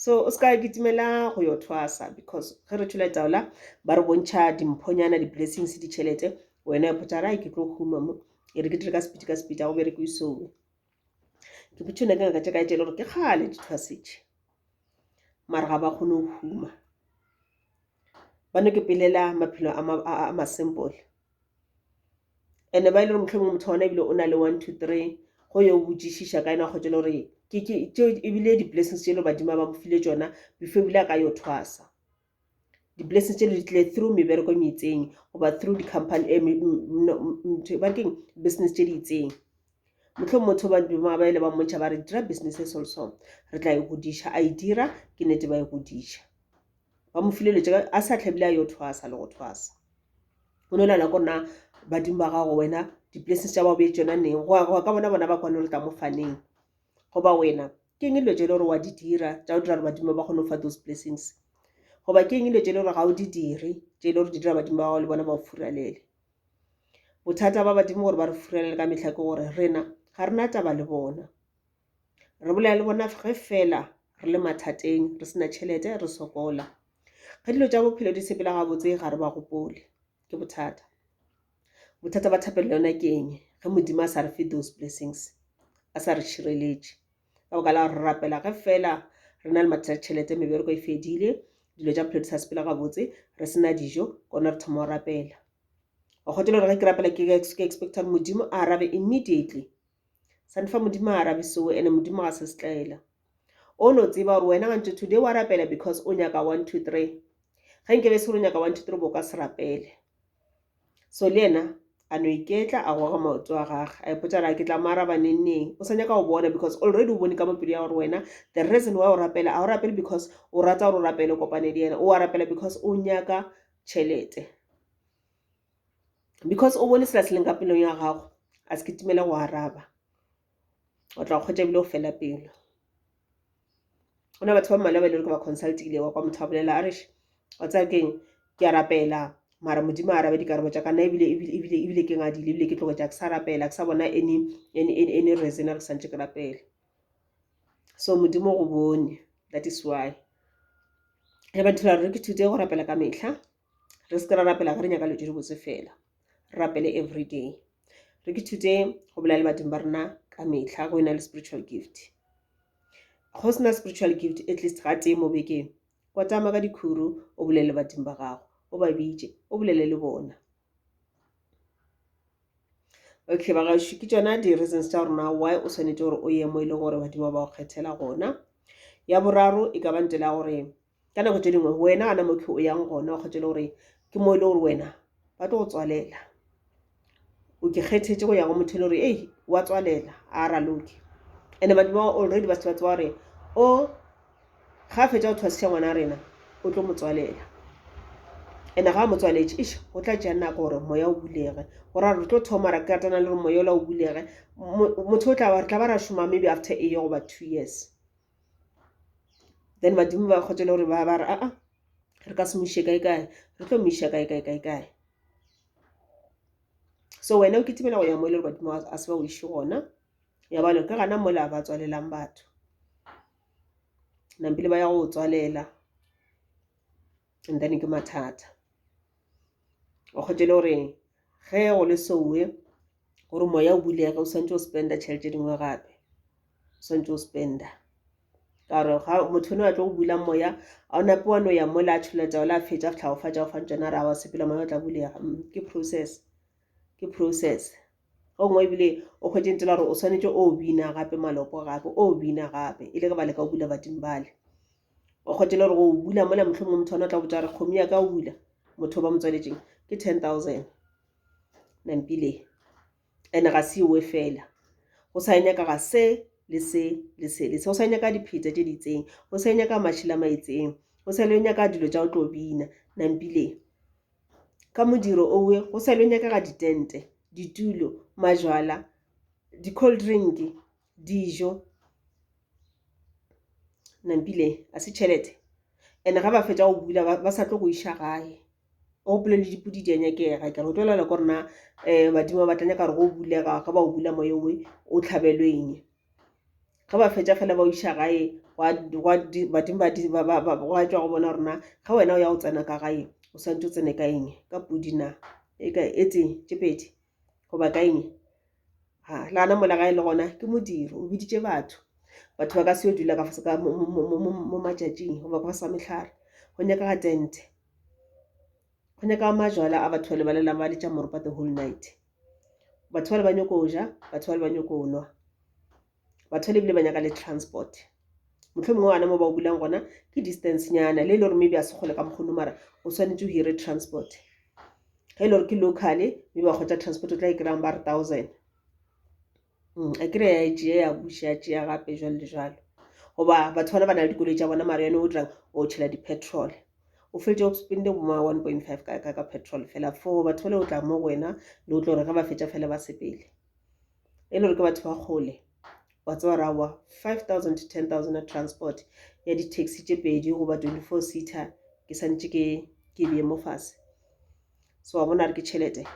So o ska kitimela go yo thwasa, because ge re tshwela taola ba re bontšha dimphonyana di-blessings ditšhelete, wena e potsa ra ke tlo huma mo e re ke dire ka speed a go bere ke isowe ke botšhone ka nka tša ka etele gore ke kgale di thwasetše mara ga ba kgone go huma ba no ke pelela maphelo a ma-simple ene ba ile gore motlhomong motho ona ebile o na le 1 2 3 go yo botsišiša ka ena go tšele gore ebile di-blessings tšelo badimo ba mo file tšona before ebile a ka yo thwasa di-blessings tšelo di tlile through mebereko e itseng goba through di-company bakeng business tše di itseng motlho motho badimo ba ile ba mmontšha ba re dira businesses also re tla e godiša a e dira ke nete ba e godiša ba mo file letša a sa tlhabile a yo thwasa le go thwasa o no lala kona badimo ba gago wena di-blessings tša ba be tšona neng go ka bona ba kwane re tla mo faneng goba wena ke eng dilo tše le gore wa di dira tša o dira gore badimo ba kgone go fa those blessings goba ke eng dilo tše le gore ga o di dire tše le gore di dira badimo ba gago le bona ba o furalele bothata ba badimo gore ba re furalele ka mehla ke gore rena ga rena taba le bona re bolela le bona ge fela re le mathateng re sena tšhelete re sokola ge dilo tša bophelo di sepela gabotse ga re ba gopole ke bothata ba thapelo yona ke eng ge modimo a sa re fe those blessings a sa re šireletše ka boka la re rapela ge fela re na le mathata tšhelete mebereko e fedile dilo tša bophelo di sa sepela gabotse re sena dijo kona re thoma go rapela o kgotele gore ge ke rapela ke expecta modimo a arabe immediately sa nfa modimo a arabe seo ene modimo ga se setlaela o no tseba gore wena gantse today wa rapela because o nyaka 1 2 3 ga nkebe se gore nyaka 1 2 3 bo ka se rapele so le ena a no iketla a goga maoto a gage a ipotsa ra ke tla maraba neng o sa nyaka go bona because already o bone ka mopedi ya gore wena the reason why o rapela a o rapele because o rata gore o rapele kopane le ena o a rapela because o nyaka tšhelete because o bone sela se leng ka pelong ya gago a se ke timela go araba o tla kgwetša ebile o fela pelo go na batho ba mmalwa ba ile ke ba consultile wa kwa motho a bolela a reš wa tsa keng ke a rapela mara modimo a arabe dikarabo tša kana ebile ke ngadile ebile ke tlogo tša ke sa rapela ke sa bona any reason a re santše ke rapele so modimo go bone that is why ge batho ba re ke thute go rapela ka mehla re se ke ra rapela ga re nyaka letšo di botse fela rapele every day re ke thute go bolela le badimo ba rena ka mehla go ena le spiritual gift go sena spiritual gift at least ga tee mo bekeng kwa tama ka dikhuru o bolele badimo ba gago o ba bitše o bolele le bona okay ba gašo ke tšona di-reasons tša gorena why o swanetše gore o ye mo e leng gore badimo ba go kgethela gona ya boraro e ka ba ntela gore ka nako tše dingwe wena gana mo ke o yang gona o kgethele gore ke mo e le gore wena ba tlo go tswalela o ke kgethetše go ya go motho le gore ei wa tswalela a raloke ande badimo already ba se ba tswa gore o ga fetša go thwasiša ngwana rena o tlo mo tswalela ene ga motswaletše ish go tla tšea nako gore moya o bulege gore re tlo thoma ra katana le gore moya ola o bulege motho o tla ba ra šoma maybe after a year goba 2 years then badimo ba kgotsele gore ba re aa re ka se moiše kae re tlo moiša kae so wena o kitimela go ya mo e le gore badimo a se ba o iše gona ya bale ka gana mola ba tswalelang batho nampile ba ya go tswalela and then ke mathata o kgotele gore ge go le souwe gore moya o bulege o swantse o spenda tšhelete dingwe gape o swantse o spenda ka gore ga motho one a tlo go bula moya a o nape wa no ya mola a tšholetša o la fetša fitlha go fatša go fantšana ra wa sepela moya o tla bulega ke process gongwe ebile o kgwetšentela gore o swanetše o bina gape malopo gape o bina gape e le ge ba leka o bula badimo bale o kgwetšele gore go bula mola motlho mongwe motho ona o tla botsa gore kgomi ya ka o bula motho ba motswaletšeng ke 10,000 nampile ene ga se ewe fela go sa nyaka ga se le se go sa nyaka dipheta tše di itseng go sa nyaka mašhila maitseng go sa le nyaka dilo tša go tlo bina nampile ka modiro owe go sa le nyaka ga ditente ditulo majwala di-cold drink dijo nampile a se tšhelete ene ga ba fetša go bula ba sa tlo go iša gae o gopole le dipudi di a nyakega ke re go tlolela ko rena badimo ba tla nyaka gore go bulega ga ba o bula moya owe o tlhabelweng ga ba fetša fela ba o iša gae badimo wa tswa go bona rona ga wena o ya o tsena ka gae o santse o tsene ka eng ka pudi na e ka etseng tse pedi goba ka eng lana mola gae le gona ke modiri o biditše batho ba ka se yo dula ka fase ka mo matšatšing goba ka sa mehlare go nyaka ga tente go nyaka majwala a batho le ba lela ba letša moropa the whole night batho ba le ba nyako o ja batho ba le ba nyako o nwa batho le bile ba nyaka le transport motlho mongwe ana mo ba o bulang gona ke distance nyana le ile gore maybe a se kgole ka mokgono mara o swanetse o hire transport ge ile gore ke locally maybe ba kgotsa transport o tla e kry-ang ba re 1000 a kry ya ejee ya buša ya tšea gape jalo le jalo goba batho bana ba na le dikoloi tša bona mara yone o dirang o tšhela di-petrol o fetse o spende boma 1.5 ka petrol fela for batho ba le o tla mo wena le o tlo gore ga ba fetša fela ba sepele e le gore ke batho ba kgole wa tseba rawa 5,000 to 10,000 a transport ya di-taxi tše pedi goba 24 seater ke santše ke bee mo fase so wa bona re ke tšhelete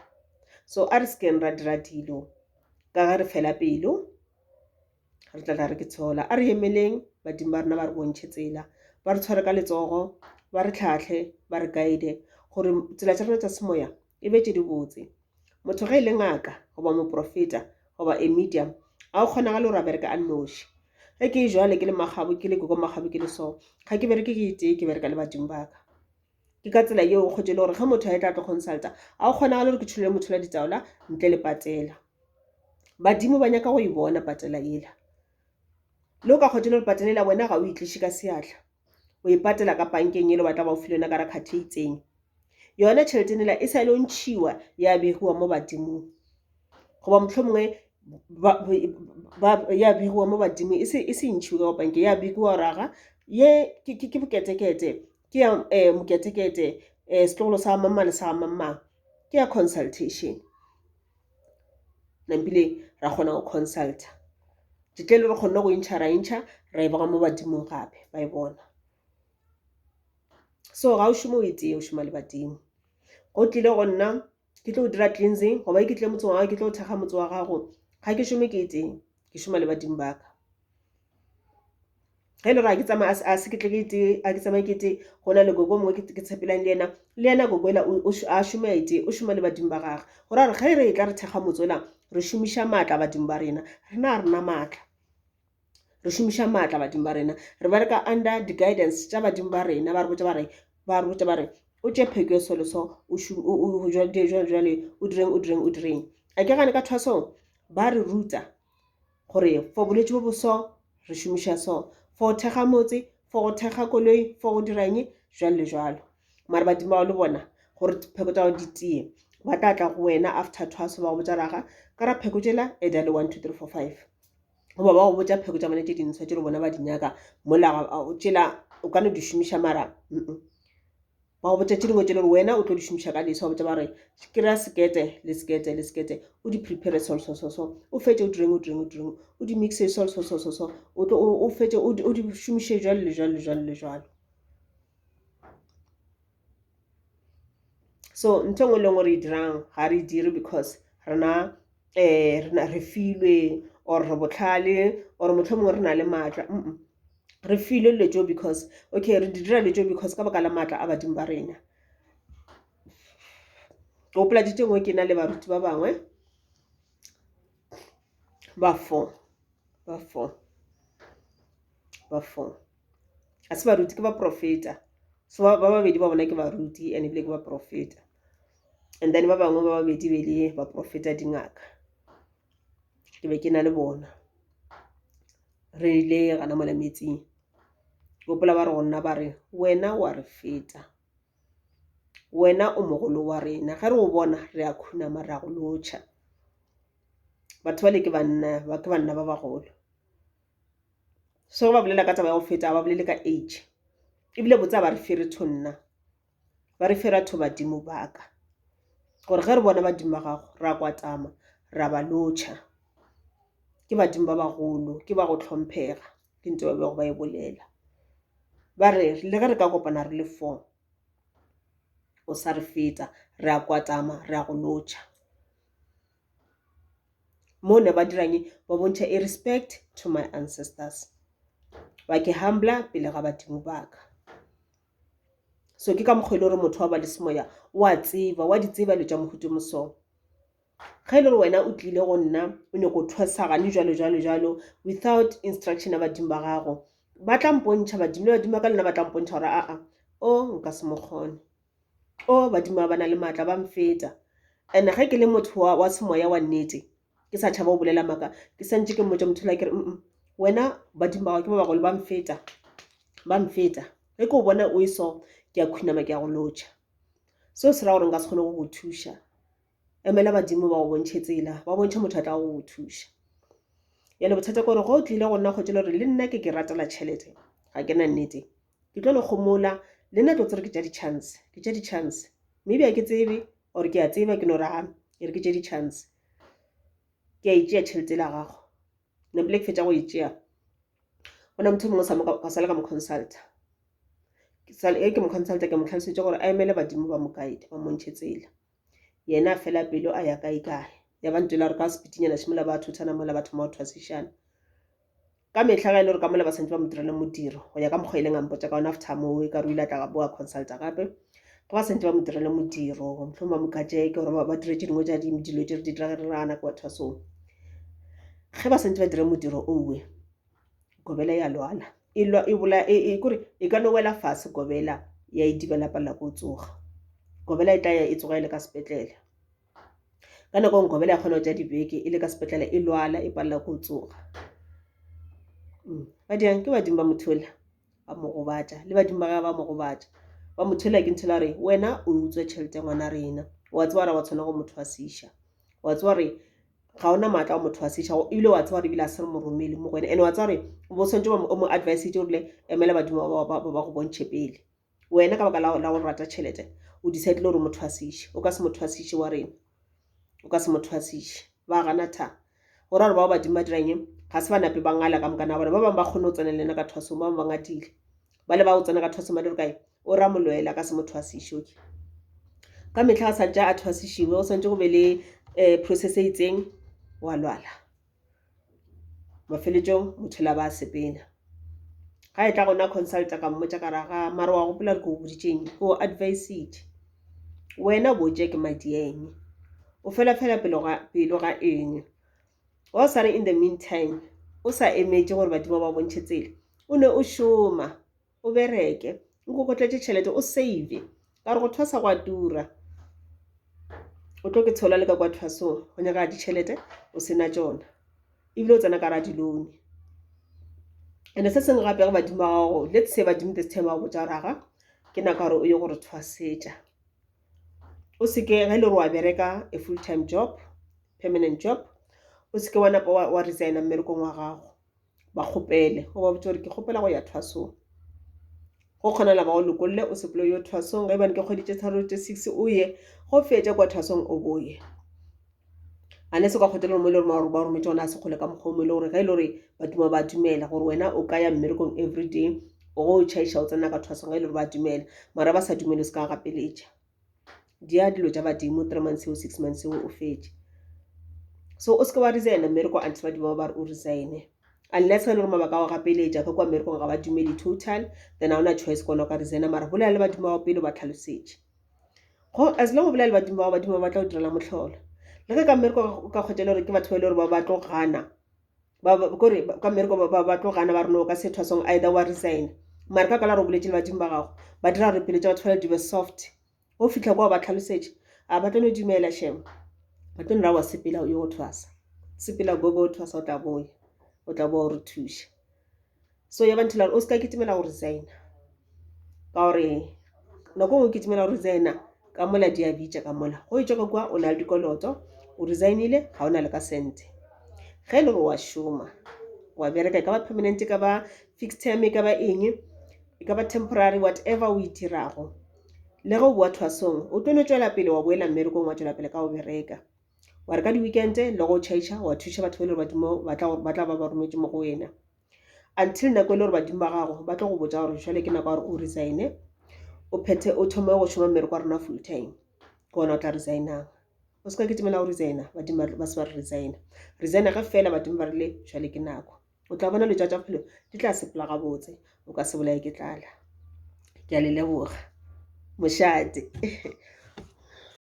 so a re sekeng ra dira dilo ka ga re fela pelo re tla re ke tshola a re emeleng badimo ba rena ba re bontšhe tsela ba re tshware ka letsogo ba re tlhatlhe ba re guide gore tsela tša rena tša semoya e be tše di botse motho ge e le ngaka goba moprofeta goba a medium a o kgona ga le gore a bereka a nnoši ge ke jwale ke le magabo ke le koko magabo ke le so ga ke bereke ke itee ke bereka le badimo baka ke ka tsela yeo o kgotse le gore ge motho a e tla tlo consulta a o kgona ga le gore ke tšholele motho la ditaola ntle le patela badimo ba nyaka go e bona patela ela le o ka kgotse le gore patela ela wena ga o itliše ka seatla o e patela ka bankeng ele batla ba o file yona ka rakgate itseng yona tšhelete nela e sa ile o ntšhiwa ya begiwa mo badimong goba motlho mongwe ya begiwa mo badimong e se ntšhiwe ka banke ya begiwa raga ye ke boketekete ke ya moketekete setlogolo sa mamma le sa mamma ke ya consultation nampile ra kgona go consulta ditle le re kgonne go intšha ra intšha ra e boga mo badimong gape ba e bona so ga o šoma o etsee o šoma le badimo go tlile go nna ke tlo o dira cleansing goba ke tle motse wa gago ke tlo o thekga motse wa gago ga ke šome ke etseng ke šoma le badimo baka ge le gore a ke tsamaya a se ke tle ke ete a ke tsamaya ke ete go na le gogo mongwe ke tshepelang le yena gogo ela a šoma a ete o šoma le badimo ba gage gore a re ge re e tla re thekga motse ola re šomiša maatla badimo ba rena rena a rena maatla re šomiša maatla badimo ba rena re bereka under the guidance tša badimo ba rena ba re botša ba re o tše pheko yo so le so jale o direng a ke gane ka thwasong ba re ruta gore for bolwetse bo boso re šomiša so for go thekga motse for go thekga koloi for go dirang jalo le jalo mara badimo bao le bona gore pheko tša go di tee ba tla go wena after thwaso ba go botša raga ka ra pheko tšela e dale 1 2 3 4 5 goba ba go botša pheko tša bone tše dintsho tše le bona ba di nyaka mola tšela o ka no di šomiša mara ba go botša tše dingwe tše le gore wena o tlo di šomiša ka leso ba botša ba re kry-a sekete o di prepare so o fetse o direng o di mixe so o fetse o di šomiše jalo le jalo so ntho ngwe le ngwe re e dirang ga re dire because rena re filwe or re botlhale or motlho mongwe re na le maatla re filwe lejo because okay re dira lejo because ka baka la maatla a badimo ba rena o pola ditše ngwe ke na le baruti ba bangwe ba four a se baruti ke ba profeta so ba babedi ba bona ke baruti and ebile ke ba profeta and then ba bangwe ba babedi be le ba profeta dingaka ke be ke na le bona re ile gana mola metsing gopola ba re gonna ba re wena wa re feta wena o mogolo wa rena ga re go bona re a khunama re a go lotšha batho ba le ke banna ba bagolo so ba bolela ka taba ya go feta ba bolele ka age ebile botsa ba re fere thonna ba re fera tho badimo baka gore ge re bona badimo ba gago re a kwatama ra ba lotšha ke badimo ba bagolo ke ba go tlhomphega ke ntse ba bego ba e bolela ba re le ge re ka kopana re le 4 o sa re feta re a kwatama re a go lotšha mo ne ba dirang ba bontšha respect to my ancestors ba ke humbla pele ga badimo baka. So ke ka mokgwa ile gore motho wa ba le semoya wa tseba wa di tseba le tša mohuto moso ga ile gore wena o tlile go nna o ne go thwasagane jalo without instruction ya badimo ba gago ba tla mpontšha badimo le badimo ka lena ba tla mpontšha gore aa o nka se mokgone o badimo ba na le maatla ba mfeta. And ga ke le motho wa semoya wa nnete ke sa tšhaba go bolela maka ke santse ke mmotša motho la ke re wena badimo ba ke ba bagolo ba mfeta ge ke o bona o iso ke a khunama ke a go lotšha seo se ra gore nka se kgone go go thuša emela badimo ba go bontšhe tsela ba bontšhe motho a tla go thuša. Yale bothata ke gore go o tlile go nna kgotšele gore le nna ke ratela tšhelete ga ke na nnete ke tlo le gomola le nna tlo tsere ke tša di-chance maybe a ke tsebe or ke a tseba ke no raga ke re ke tša di-chance ke a itšea tšhelete la gago nepele ke fetša go itšea gona motho mongwe ka sala ka mo consulta ke mo consulta ke mo tlhalosetse gore a emele badimo ba mo guide ba montšhe tsela yena fela pelo a ya kae ya ba ntwela re ka sepitinyana šimola ba thuthana mola batho ma go thwasišana ka mehla ga ile gore ka mola ba santse ba mo direla modiro go ya ka mokgwa ile ngampotša ka ona after mo ka re ile tla boa consulta gape ga ba santse ba mo direla modiro mohlomong ba mo katšeke gore ba diretse dingwe tša dilo tše re di dira re rana kwa thwasong ge ba santse ba dire modiro owe gobela ya lwala kore e ka no wela fase gobela ya idibela palela ko tsoga gobela e tla ya e tsoga ile ka sepetlele ka nako gobela ya kgona go tša dibeke ile ka sepetlele e lwala e palela ko tsoga ba dirang ke badimo ba mothola ba mo gobatša le badimo ba ba mo gobatša ba mothola ke nthola re wena o utswe tšhelete ngwana rena wa tseba wa tshwana go motho wa siša wa tseba re ga ona maatla wa motho wa siša ile wa tseba re bile a se re mo romele mo go wena and wa tseba re bo swantse o mo advice tše gore emela badimo ba go bontšhe pele wena ka baka la go rata tšhelete o decide gore motho wa siša o ka se motho wa siše wa rena o ka se motho wa siše ba gana tha gore ba badimo ba dirang ga se ba nape ba ngala ka mokana bona ba bangwe ba kgone go tsena lena ka thwasong ba bangwe ba ngatile ba le ba go tsena ka thwasong ba le re kae o ra molwela ka se motho wa sišoke ka mehla ga santse a thwasišiwe o swantse go be le process e itseng wa lwala mafeletšong motho la ba sepena ga e tla gona consulta ka mmotša ka raga mara wa gopola re ko boditšeng o advice wena botše ke madieng o fela pelo ga eng wa sa re in the meantime o sa emetše gore badimo ba bontšhe tsela o ne o šoma o bereke o kokotletše tšhelete o save ka re go thwasa go a tura o tlo ke tshola le ka kwa thwasong go nyaka ditšhelete o sena tšona ebile o tsena ka ra dilone and se sengwe gape ge badimo ba gago let's say badimo this time ba go botša raga ke naka gore o ye gore thwasetša o seke ge le gore wa bereka a full time job permanent job o seke wa napa wa resigna mmerekong wa gago ba kgopele o ba botse gore ke kgopela go ya thwasong go kgonala ba go lokolle o sepele yo thwasong ge bane ke kgweditše 6 o ye go fetša kwa thwasong o boye ane se ka kgotela mo le gore ba rometše ona a se kgole ka mokgwa mo le gore ga ile gore badimo ba dumela gore wena o ka ya mmerekong every day o go tšhaiša o tsena ka thwasong ga ile gore ba dumela mara ba sa dumele o se ka gapeletša di a dilo tša badimo 3 months o 6 months o fetše so o se ke wa resigna mmereko until badimo ba re o resigne unless ga le gore mabaka a go gapeletša ka kwa mmerekong ga ba dumele total then a ona choice kona o ka resigna mara bolela le badimo ba pele ba tlhalosetše as long o bolela le badimo ba tla go direla mohlolo le ge ka mmereko o ka kgotela gore ke batho ba ile gore ba tlo gana kore ka mmereko ba tlo gana ba re no ka se thwasong either wa resign mara ka kala re boletše le badimo ba gago ba dira gore pele tša batho fela di be soft go fitlha kwa ba tlhalosetše a ba tlo no dumela shem ba tlo nra wa sepela yo go thwasa sepela go thwasa o tla boya o re thuša so ya ba nthela o se ka kitimela go resigna ka gore nako go kitimela go resigna ka mola di a bitša ka mola go itša ka kwa o na le dikoloto o resignile ga o na le ka sente ge le gore wa šoma wa bereka e ka ba permanent e ka ba fixed term e ka ba eng e ka ba temporary whatever o itirago le ge o boa thwasong o tlo no tšwela pele wa boela mmerekong wa tšwela pele ka go bereka wa re ka di-weekend le go tšhaiša wa thuša batho ba le gore badimo ba tla ba rometše mo go wena until nako e le gore badimo ba gago ba tlo go botša gore jale ke nako ya gore o resigne o phethe o thome go šoma mmereko wa rona full time ke ona o tla resignang o se ka kitimela go resigna badimo ba se ba re resigna ge fela badimo ba rile jale ke nako o tla bona letša tša phelo di tla sepela gabotse o ka se bolae ke tlala ke a le leboga mošate